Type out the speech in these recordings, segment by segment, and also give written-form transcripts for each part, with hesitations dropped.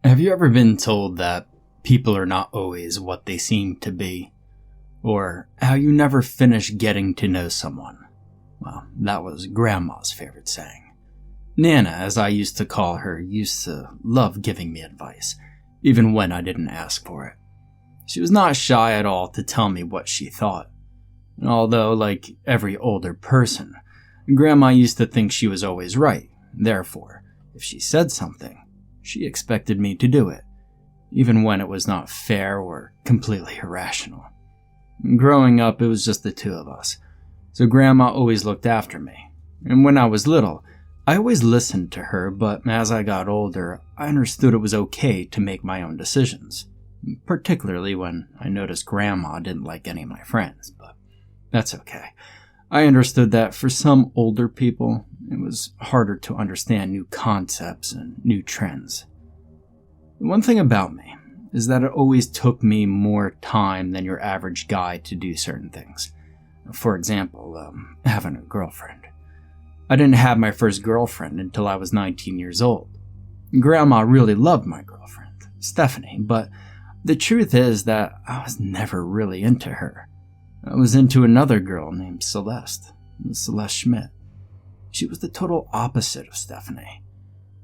Have you ever been told that people are not always what they seem to be? Or how you never finish getting to know someone? Well, that was Grandma's favorite saying. Nana, as I used to call her, used to love giving me advice, even when I didn't ask for it. She was not shy at all to tell me what she thought. And although, like every older person, Grandma used to think she was always right. Therefore, if she said something, she expected me to do it, even when it was not fair or completely irrational. Growing up, it was just the two of us, so Grandma always looked after me. And when I was little, I always listened to her, but as I got older, I understood it was okay to make my own decisions, particularly when I noticed Grandma didn't like any of my friends, but that's okay. I understood that for some older people, it was harder to understand new concepts and new trends. One thing about me is that it always took me more time than your average guy to do certain things. For example, having a girlfriend. I didn't have my first girlfriend until I was 19 years old. Grandma really loved my girlfriend, Stephanie, but the truth is that I was never really into her. I was into another girl named Celeste Schmidt. She was the total opposite of Stephanie.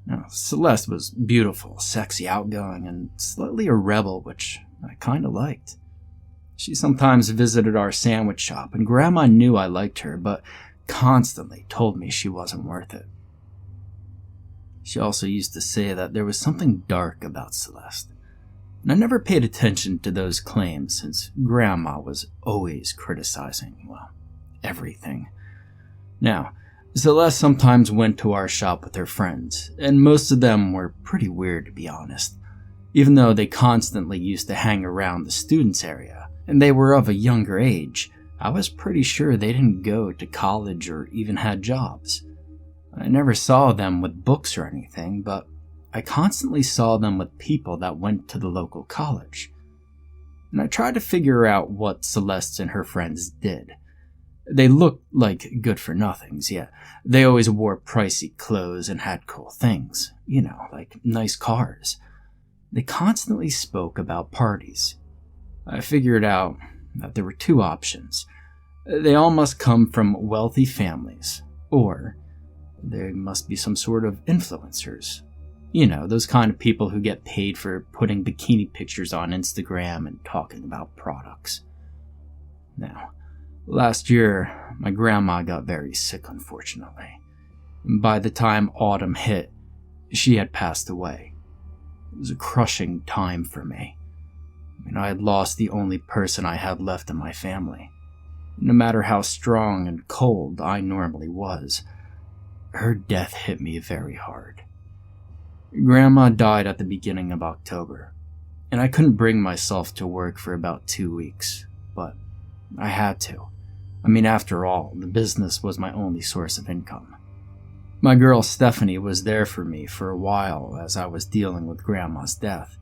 Now, Celeste was beautiful, sexy, outgoing, and slightly a rebel, which I kinda liked. She sometimes visited our sandwich shop, and Grandma knew I liked her, but constantly told me she wasn't worth it. She also used to say that there was something dark about Celeste, and I never paid attention to those claims since Grandma was always criticizing, well, everything. Now, Celeste sometimes went to our shop with her friends, and most of them were pretty weird to be honest, even though they constantly used to hang around the students area, and they were of a younger age. I was pretty sure they didn't go to college or even had jobs. I never saw them with books or anything, but I constantly saw them with people that went to the local college. And I tried to figure out what Celeste and her friends did. They looked like good-for-nothings, yet they always wore pricey clothes and had cool things, like nice cars. They constantly spoke about parties. I figured out that there were two options. They all must come from wealthy families, or they must be some sort of influencers. Those kind of people who get paid for putting bikini pictures on Instagram and talking about products. Now, last year, my grandma got very sick, unfortunately. And by the time autumn hit, she had passed away. It was a crushing time for me. I had lost the only person I had left in my family. No matter how strong and cold I normally was, her death hit me very hard. Grandma died at the beginning of October, and I couldn't bring myself to work for about 2 weeks, but I had to. After all, the business was my only source of income. My girl Stephanie was there for me for a while as I was dealing with Grandma's death.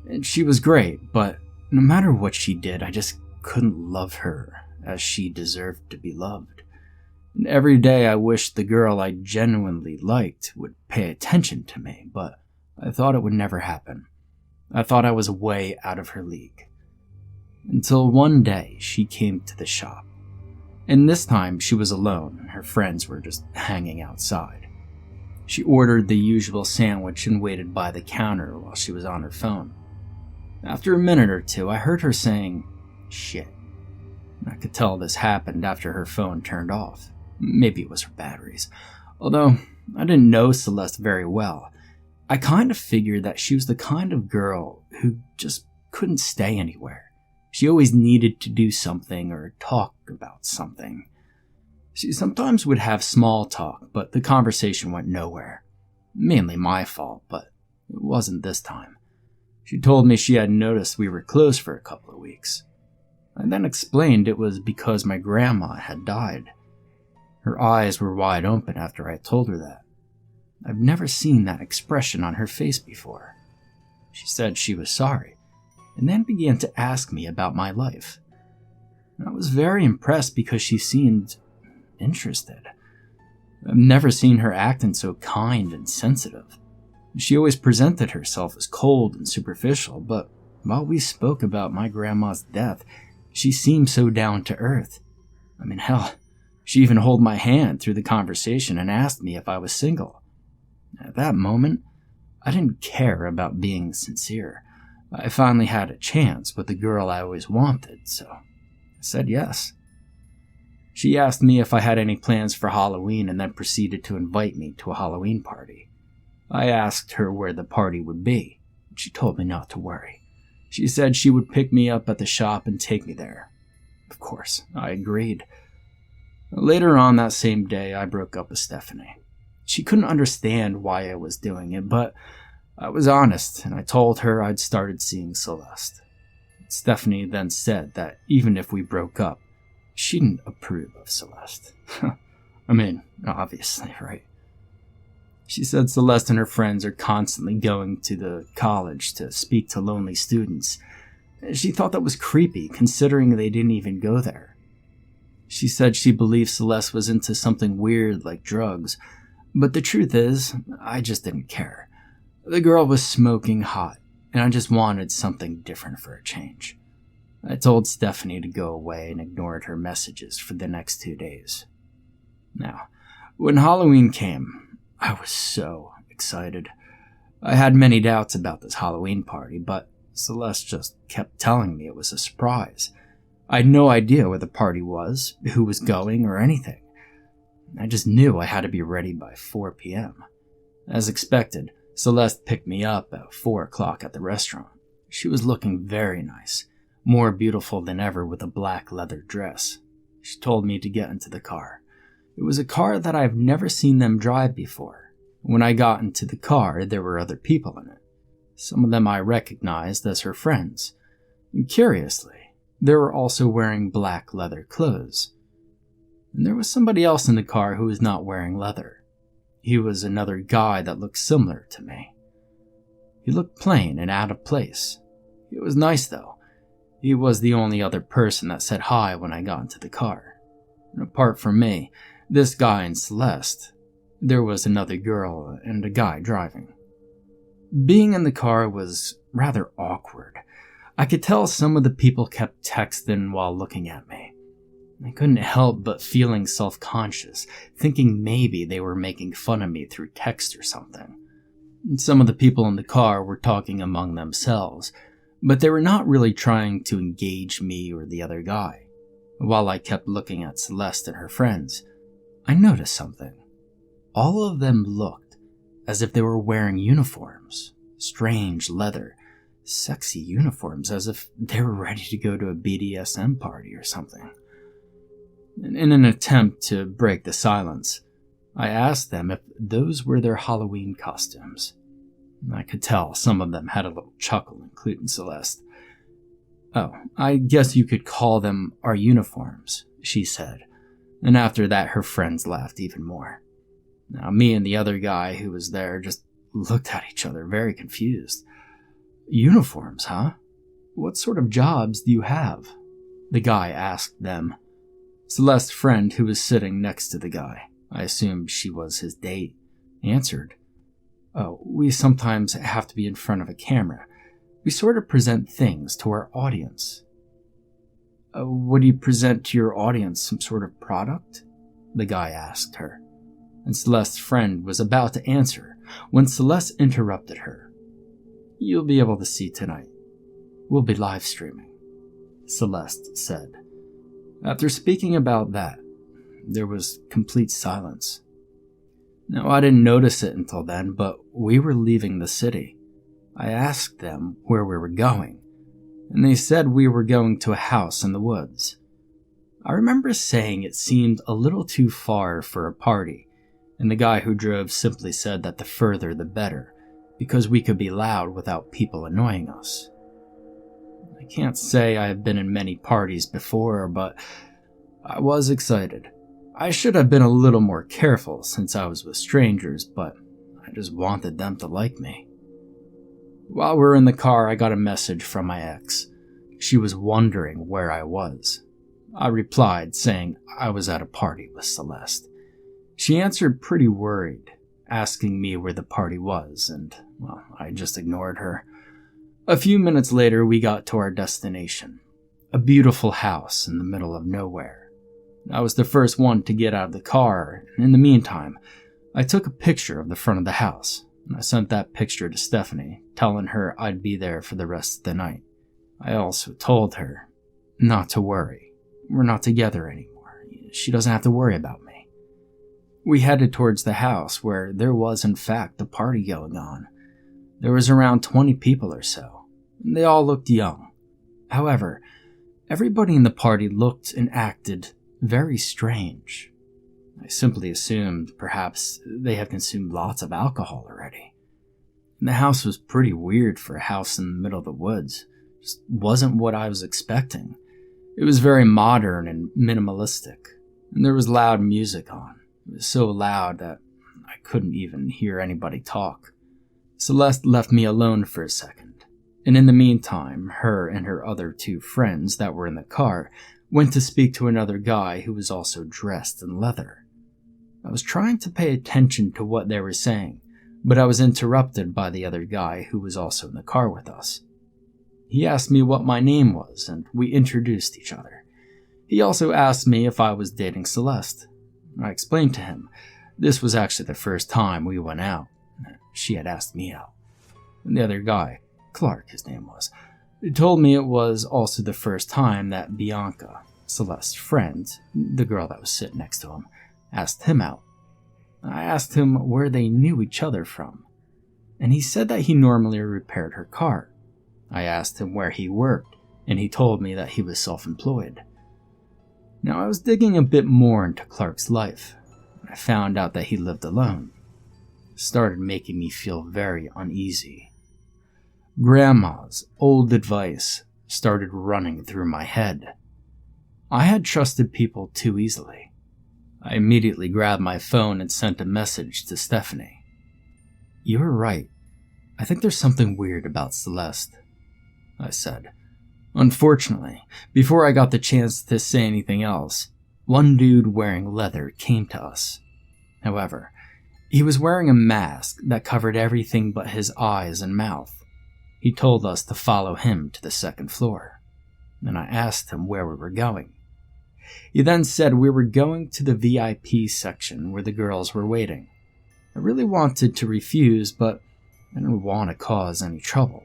And she was great, but no matter what she did, I just couldn't love her as she deserved to be loved. And every day I wished the girl I genuinely liked would pay attention to me, but I thought it would never happen. I thought I was way out of her league. Until one day she came to the shop. And this time she was alone, and her friends were just hanging outside. She ordered the usual sandwich and waited by the counter while she was on her phone. After a minute or two, I heard her saying, "Shit." I could tell this happened after her phone turned off. Maybe it was her batteries. Although I didn't know Celeste very well, I kind of figured that she was the kind of girl who just couldn't stay anywhere. She always needed to do something or talk about something. She sometimes would have small talk, but the conversation went nowhere. Mainly my fault, but it wasn't this time. She told me she had noticed we were closed for a couple of weeks. I then explained it was because my grandma had died. Her eyes were wide open after I told her that. I've never seen that expression on her face before. She said she was sorry, and then began to ask me about my life. I was very impressed because she seemed interested. I've never seen her acting so kind and sensitive. She always presented herself as cold and superficial, but while we spoke about my grandma's death, she seemed so down to earth. I mean, hell, she even held my hand through the conversation and asked me if I was single. At that moment, I didn't care about being sincere. I finally had a chance with the girl I always wanted, so I said yes. She asked me if I had any plans for Halloween and then proceeded to invite me to a Halloween party. I asked her where the party would be, and she told me not to worry. She said she would pick me up at the shop and take me there. Of course, I agreed. Later on that same day, I broke up with Stephanie. She couldn't understand why I was doing it, but I was honest, and I told her I'd started seeing Celeste. Stephanie then said that even if we broke up, she didn't approve of Celeste. I mean, obviously, right? She said Celeste and her friends are constantly going to the college to speak to lonely students. She thought that was creepy, considering they didn't even go there. She said she believed Celeste was into something weird like drugs, but the truth is, I just didn't care. The girl was smoking hot, and I just wanted something different for a change. I told Stephanie to go away and ignored her messages for the next 2 days. Now, when Halloween came, I was so excited. I had many doubts about this Halloween party, but Celeste just kept telling me it was a surprise. I had no idea where the party was, who was going, or anything. I just knew I had to be ready by 4 p.m. As expected, Celeste picked me up at 4 o'clock at the restaurant. She was looking very nice, more beautiful than ever with a black leather dress. She told me to get into the car. It was a car that I've never seen them drive before. When I got into the car, there were other people in it. Some of them I recognized as her friends. And curiously, they were also wearing black leather clothes. And there was somebody else in the car who was not wearing leather. He was another guy that looked similar to me. He looked plain and out of place. He was nice though. He was the only other person that said hi when I got into the car. And apart from me, this guy and Celeste, there was another girl and a guy driving. Being in the car was rather awkward. I could tell some of the people kept texting while looking at me. I couldn't help but feeling self-conscious, thinking maybe they were making fun of me through text or something. Some of the people in the car were talking among themselves, but they were not really trying to engage me or the other guy. While I kept looking at Celeste and her friends, I noticed something. All of them looked as if they were wearing uniforms, strange leather, sexy uniforms, as if they were ready to go to a BDSM party or something. In an attempt to break the silence, I asked them if those were their Halloween costumes. I could tell some of them had a little chuckle, including Celeste. "Oh, I guess you could call them our uniforms," she said, and after that her friends laughed even more. Now, me and the other guy who was there just looked at each other very confused. "Uniforms, huh? What sort of jobs do you have?" the guy asked them. Celeste's friend, who was sitting next to the guy, I assumed she was his date, answered, "Oh, we sometimes have to be in front of a camera. We sort of present things to our audience." "What do you present to your audience, some sort of product?" the guy asked her. And Celeste's friend was about to answer when Celeste interrupted her. "You'll be able to see tonight. We'll be live streaming," Celeste said. After speaking about that, there was complete silence. Now, I didn't notice it until then, but we were leaving the city. I asked them where we were going, and they said we were going to a house in the woods. I remember saying it seemed a little too far for a party, and the guy who drove simply said that the further the better, because we could be loud without people annoying us. I can't say I have been in many parties before, but I was excited. I should have been a little more careful since I was with strangers, but I just wanted them to like me. While we were in the car, I got a message from my ex. She was wondering where I was. I replied saying I was at a party with Celeste. She answered pretty worried, asking me where the party was, and, well, I just ignored her. A few minutes later, we got to our destination, a beautiful house in the middle of nowhere. I was the first one to get out of the car, and in the meantime, I took a picture of the front of the house, and I sent that picture to Stephanie, telling her I'd be there for the rest of the night. I also told her not to worry. We're not together anymore. She doesn't have to worry about me. We headed towards the house where there was in fact a party going on. There was around 20 people or so. They all looked young. However, everybody in the party looked and acted very strange. I simply assumed perhaps they had consumed lots of alcohol already. And the house was pretty weird for a house in the middle of the woods. Just wasn't what I was expecting. It was very modern and minimalistic, and there was loud music on. It was so loud that I couldn't even hear anybody talk. Celeste left me alone for a second, and in the meantime, her and her other 2 friends that were in the car went to speak to another guy who was also dressed in leather. I was trying to pay attention to what they were saying, but I was interrupted by the other guy who was also in the car with us. He asked me what my name was, and we introduced each other. He also asked me if I was dating Celeste. I explained to him this was actually the first time we went out. She had asked me out. And the other guy, Clark his name was, told me it was also the first time that Bianca, Celeste's friend, the girl that was sitting next to him, asked him out. I asked him where they knew each other from, and he said that he normally repaired her car. I asked him where he worked, and he told me that he was self-employed. Now, I was digging a bit more into Clark's life. I found out that he lived alone. It started making me feel very uneasy. Grandma's old advice started running through my head. I had trusted people too easily. I immediately grabbed my phone and sent a message to Stephanie. "You were right. I think there's something weird about Celeste," I said. Unfortunately, before I got the chance to say anything else, one dude wearing leather came to us. However, he was wearing a mask that covered everything but his eyes and mouth. He told us to follow him to the 2nd floor. Then I asked him where we were going. He then said we were going to the VIP section where the girls were waiting. I really wanted to refuse, but I didn't want to cause any trouble.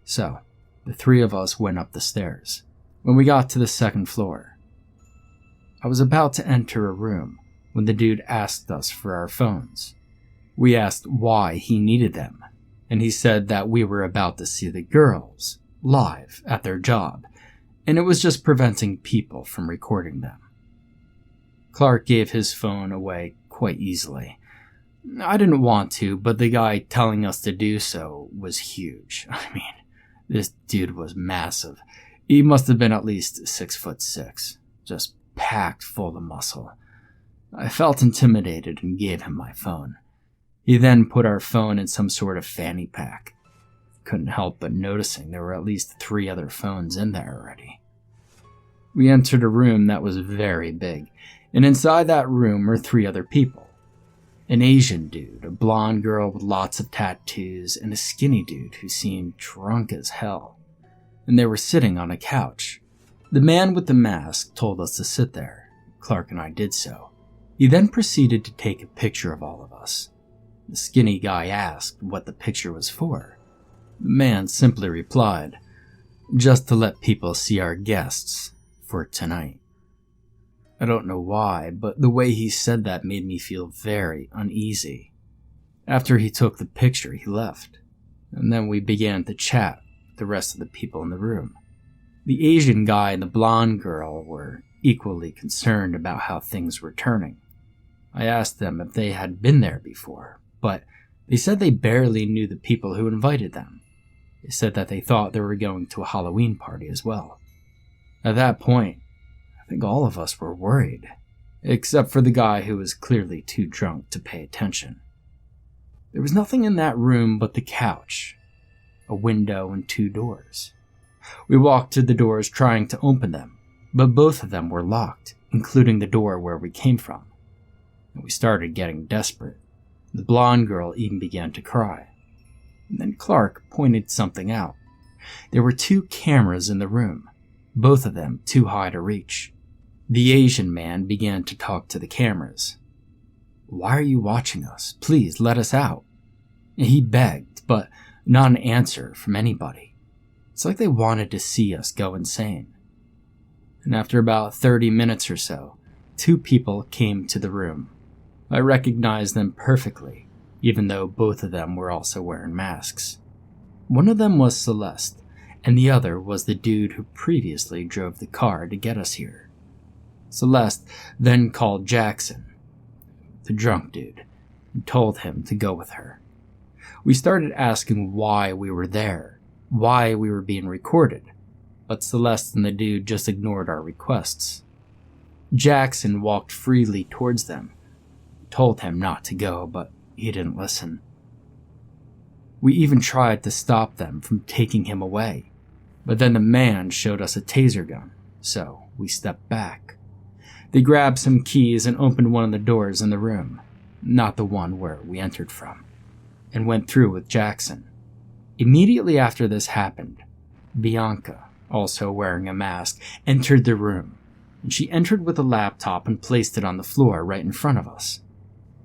So, the 3 of us went up the stairs. When we got to the 2nd floor, I was about to enter a room when the dude asked us for our phones. We asked why he needed them, and he said that we were about to see the girls live at their job, and it was just preventing people from recording them. Clark gave his phone away quite easily. I didn't want to, but the guy telling us to do so was huge. I mean, this dude was massive. He must have been at least 6'6", just packed full of muscle. I felt intimidated and gave him my phone. He then put our phone in some sort of fanny pack. Couldn't help but noticing there were at least 3 other phones in there already. We entered a room that was very big, and inside that room were 3 other people. An Asian dude, a blonde girl with lots of tattoos, and a skinny dude who seemed drunk as hell. And they were sitting on a couch. The man with the mask told us to sit there. Clark and I did so. He then proceeded to take a picture of all of us. The skinny guy asked what the picture was for. The man simply replied, "Just to let people see our guests for tonight." I don't know why, but the way he said that made me feel very uneasy. After he took the picture, he left, and then we began to chat with the rest of the people in the room. The Asian guy and the blonde girl were equally concerned about how things were turning. I asked them if they had been there before, but they said they barely knew the people who invited them. They said that they thought they were going to a Halloween party as well. At that point, I think all of us were worried, except for the guy who was clearly too drunk to pay attention. There was nothing in that room but the couch, a window, and 2 doors. We walked to the doors trying to open them, but both of them were locked, including the door where we came from. And we started getting desperate. The blonde girl even began to cry. And then Clark pointed something out. There were 2 cameras in the room, both of them too high to reach. The Asian man began to talk to the cameras. "Why are you watching us? Please let us out." He begged, but not an answer from anybody. It's like they wanted to see us go insane. And after about 30 minutes or so, 2 people came to the room. I recognized them perfectly, even though both of them were also wearing masks. One of them was Celeste, and the other was the dude who previously drove the car to get us here. Celeste then called Jackson, the drunk dude, and told him to go with her. We started asking why we were there, why we were being recorded, but Celeste and the dude just ignored our requests. Jackson walked freely towards them, told him not to go, but he didn't listen. We even tried to stop them from taking him away, but then the man showed us a taser gun, so we stepped back. They grabbed some keys and opened one of the doors in the room, not the one where we entered from, and went through with Jackson. Immediately after this happened, Bianca, also wearing a mask, entered the room, and she entered with a laptop and placed it on the floor right in front of us.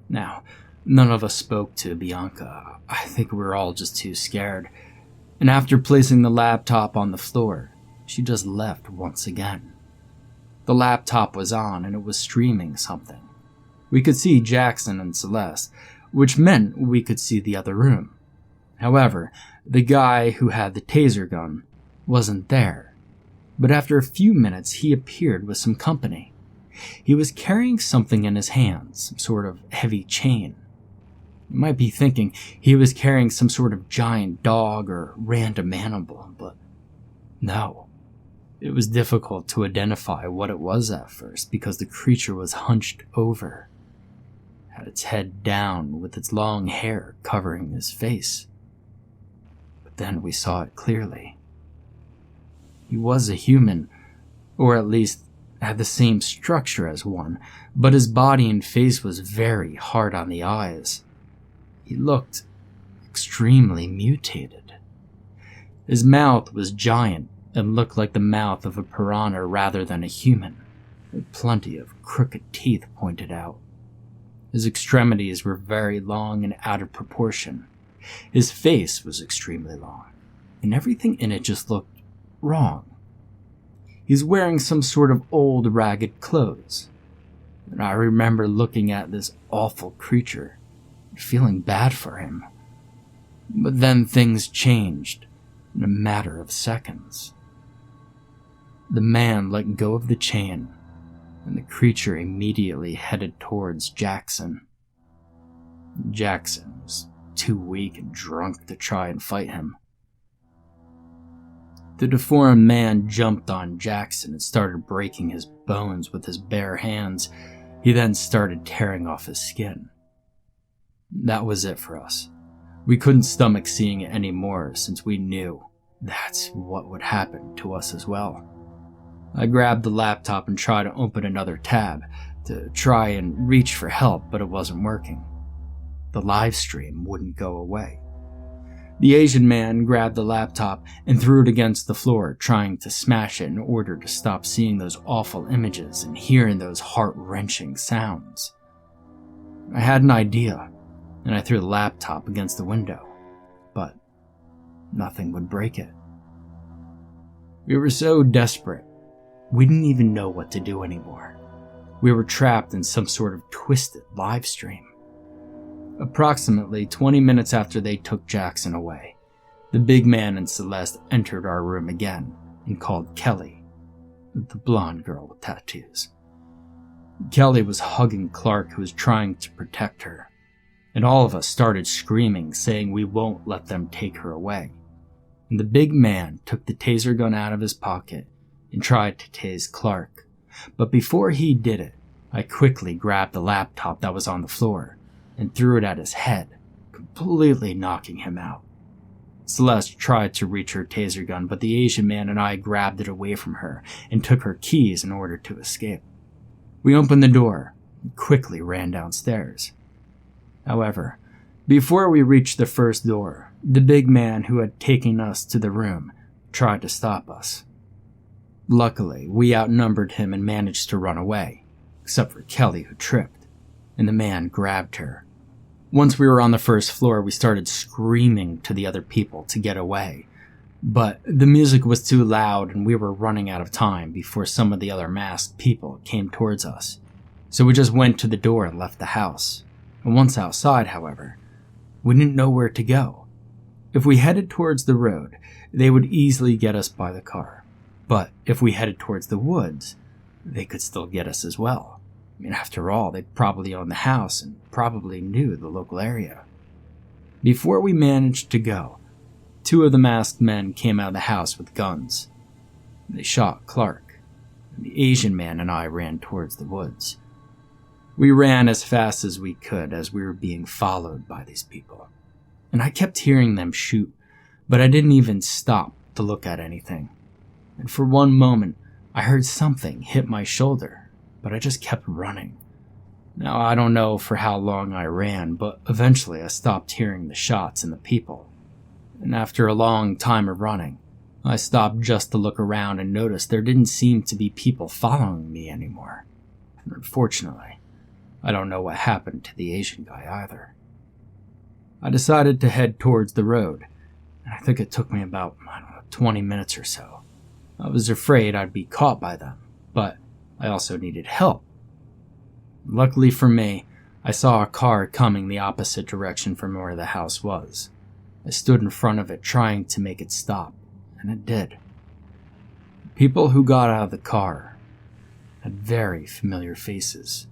Now, none of us spoke to Bianca. I think we were all just too scared, and after placing the laptop on the floor, she just left once again. The laptop was on and it was streaming something. We could see Jackson and Celeste, which meant we could see the other room. However, the guy who had the taser gun wasn't there, but after a few minutes he appeared with some company. He was carrying something in his hands, some sort of heavy chain. You might be thinking he was carrying some sort of giant dog or random animal, but no. It was difficult to identify what it was at first because the creature was hunched over, had its head down with its long hair covering his face. But then we saw it clearly. He was a human, or at least had the same structure as one, but his body and face was very hard on the eyes. He looked extremely mutated. His mouth was giant and looked like the mouth of a piranha rather than a human, with plenty of crooked teeth pointed out. His extremities were very long and out of proportion. His face was extremely long, and everything in it just looked wrong. He's wearing some sort of old ragged clothes, and I remember looking at this awful creature, feeling bad for him. But then things changed in a matter of seconds. The man let go of the chain, and the creature immediately headed towards Jackson. Jackson was too weak and drunk to try and fight him. The deformed man jumped on Jackson and started breaking his bones with his bare hands. He then started tearing off his skin. That was it for us. We couldn't stomach seeing it anymore since we knew that's what would happen to us as well. I grabbed the laptop and tried to open another tab to try and reach for help, but it wasn't working. The live stream wouldn't go away. The Asian man grabbed the laptop and threw it against the floor, trying to smash it in order to stop seeing those awful images and hearing those heart-wrenching sounds. I had an idea, and I threw the laptop against the window, but nothing would break it. We were so desperate, we didn't even know what to do anymore. We were trapped in some sort of twisted live stream. Approximately 20 minutes after they took Jackson away, the big man and Celeste entered our room again and called Kelly, the blonde girl with tattoos. Kelly was hugging Clark, who was trying to protect her, and all of us started screaming, saying we won't let them take her away. And the big man took the taser gun out of his pocket and tried to tase Clark, but before he did it, I quickly grabbed the laptop that was on the floor and threw it at his head, completely knocking him out. Celeste tried to reach her taser gun, but the Asian man and I grabbed it away from her and took her keys in order to escape. We opened the door and quickly ran downstairs. However, before we reached the first door, the big man who had taken us to the room tried to stop us. Luckily, we outnumbered him and managed to run away, except for Kelly, who tripped, and the man grabbed her. Once we were on the first floor, we started screaming to the other people to get away, but the music was too loud and we were running out of time before some of the other masked people came towards us. So we just went to the door and left the house. And once outside, however, we didn't know where to go. If we headed towards the road, they would easily get us by the car. But if we headed towards the woods, they could still get us as well. I mean, after all, they probably owned the house and probably knew the local area. Before we managed to go, 2 of the masked men came out of the house with guns. They shot Clark, and the Asian man and I ran towards the woods. We ran as fast as we could as we were being followed by these people. And I kept hearing them shoot, but I didn't even stop to look at anything. And for one moment, I heard something hit my shoulder, but I just kept running. Now, I don't know for how long I ran, but eventually I stopped hearing the shots and the people. And after a long time of running, I stopped just to look around and noticed there didn't seem to be people following me anymore. And unfortunately, I don't know what happened to the Asian guy either. I decided to head towards the road, and I think it took me about, 20 minutes or so. I was afraid I'd be caught by them, but I also needed help. Luckily for me, I saw a car coming the opposite direction from where the house was. I stood in front of it trying to make it stop, and it did. The people who got out of the car had very familiar faces.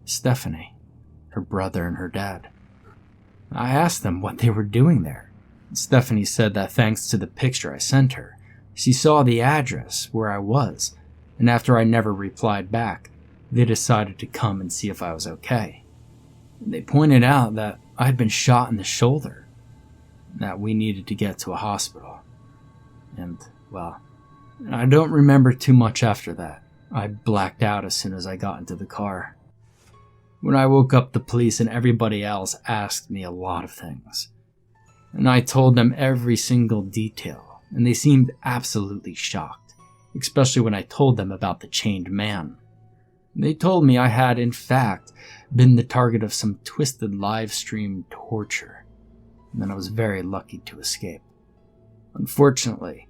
Stephanie, her brother, and her dad. I asked them what they were doing there. Stephanie said that thanks to the picture I sent her, she saw the address where I was, and after I never replied back, they decided to come and see if I was okay. They pointed out that I'd been shot in the shoulder, that we needed to get to a hospital. And, well, I don't remember too much after that. I blacked out as soon as I got into the car. When I woke up, the police and everybody else asked me a lot of things. And I told them every single detail, and they seemed absolutely shocked, especially when I told them about the chained man. They told me I had, in fact, been the target of some twisted live-stream torture, and that I was very lucky to escape. Unfortunately,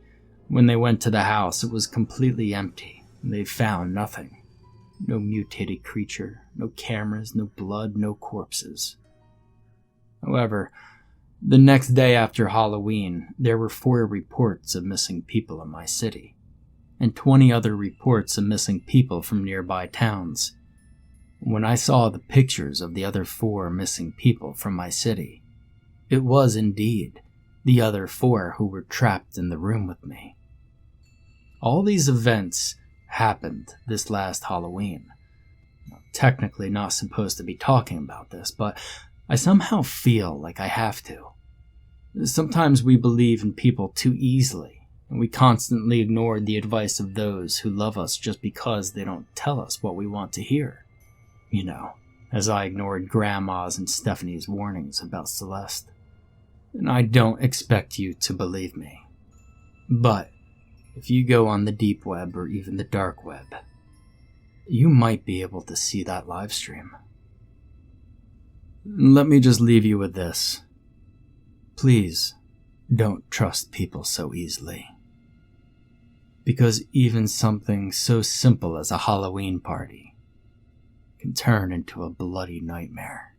when they went to the house, it was completely empty, and they found nothing. No mutated creature, no cameras, no blood, no corpses. However, the next day after Halloween, there were 4 reports of missing people in my city, and 20 other reports of missing people from nearby towns. When I saw the pictures of the other 4 missing people from my city, it was indeed the other 4 who were trapped in the room with me. All these events happened this last Halloween. Technically not supposed to be talking about this, but I somehow feel like I have to. Sometimes we believe in people too easily, and we constantly ignore the advice of those who love us just because they don't tell us what we want to hear. You know, as I ignored Grandma's and Stephanie's warnings about Celeste. And I don't expect you to believe me. But if you go on the deep web or even the dark web, you might be able to see that live stream. Let me just leave you with this. Please, don't trust people so easily. Because even something so simple as a Halloween party can turn into a bloody nightmare.